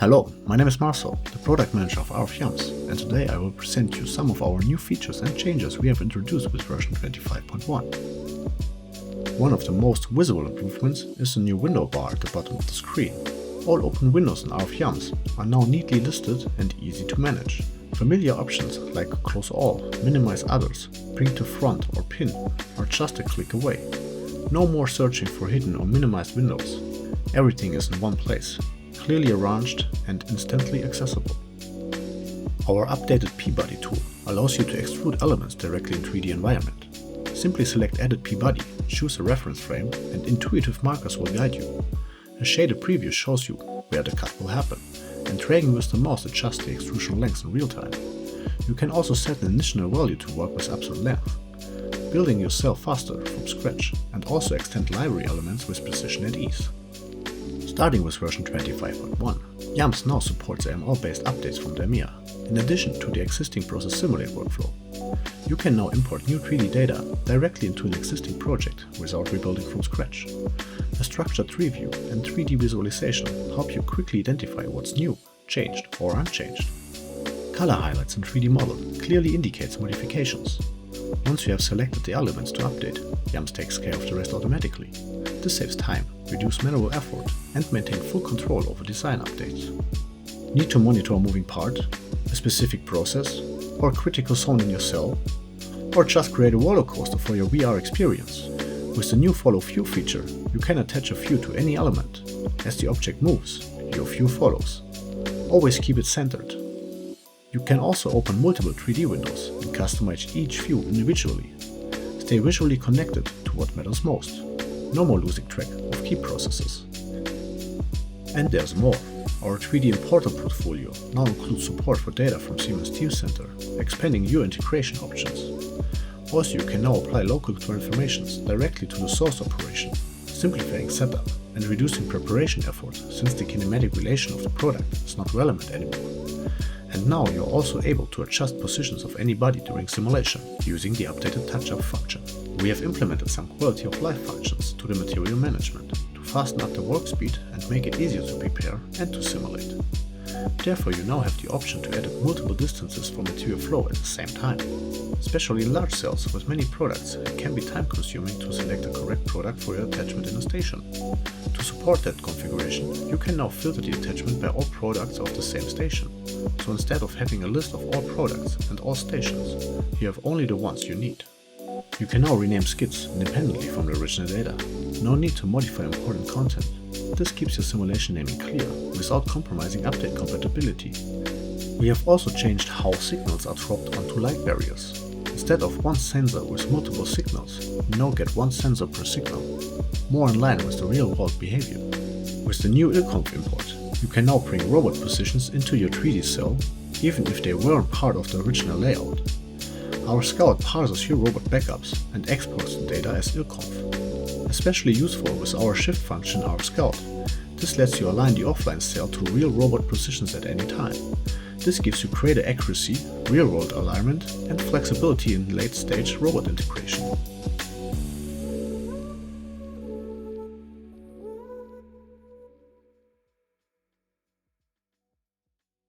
Hello, my name is Marcel, the product manager of YAMS, and today I will present you some of our new features and changes we have introduced with version 25.1. One of the most visible improvements is the new window bar at the bottom of the screen. All open windows in YAMS are now neatly listed and easy to manage. Familiar options like close all, minimize others, bring to front or pin are just a click away. No more searching for hidden or minimized windows. Everything is in one place, clearly arranged and instantly accessible. Our updated P-Body tool allows you to extrude elements directly in 3D environment. Simply select Edit P-Body, choose a reference frame, and intuitive markers will guide you. A shaded preview shows you where the cut will happen, and dragging with the mouse adjusts the extrusion length in real time. You can also set an initial value to work with absolute length, building your cell faster from scratch, and also extend library elements with precision and ease. Starting with version 25.1, YAMS now supports ML-based updates from DELMIA, in addition to the existing process simulate workflow. You can now import new 3D data directly into an existing project without rebuilding from scratch. A structured tree view and 3D visualization help you quickly identify what's new, changed or unchanged. Color highlights in 3D model clearly indicates modifications. Once you have selected the elements to update, YAMS takes care of the rest automatically. This saves time, reduces manual effort, and maintains full control over design updates. Need to monitor a moving part, a specific process, or a critical zone in your cell? Or just create a roller coaster for your VR experience? With the new Follow View feature, you can attach a view to any element. As the object moves, your view follows. Always keep it centered. You can also open multiple 3D windows and customize each view individually. Stay visually connected to what matters most. No more losing track of key processes. And there's more. Our 3D importer portfolio now includes support for data from Siemens Teamcenter, expanding your integration options. Also, you can now apply local transformations directly to the source operation, simplifying setup and reducing preparation effort since the kinematic relation of the product is not relevant anymore. And now you're also able to adjust positions of any body during simulation using the updated touch-up function. We have implemented some quality of life functions to the material management to fasten up the work speed and make it easier to prepare and to simulate. Therefore, you now have the option to edit multiple distances for material flow at the same time. Especially in large cells with many products, it can be time-consuming to select the correct product for your attachment in a station. To support that configuration, you can now filter the attachment by all products of the same station. So instead of having a list of all products and all stations, you have only the ones you need. You can now rename skids independently from the original data. No need to modify important content. This keeps your simulation naming clear, without compromising update compatibility. We have also changed how signals are dropped onto light barriers. Instead of one sensor with multiple signals, you now get one sensor per signal, more in line with the real-world behavior. With the new ILCONF import, you can now bring robot positions into your 3D cell, even if they weren't part of the original layout. Our Scout parses your robot backups and exports the data as ILCONF. Especially useful with our shift function our Scout. This lets you align the offline cell to real robot positions at any time. This gives you greater accuracy, real-world alignment, and flexibility in late-stage robot integration.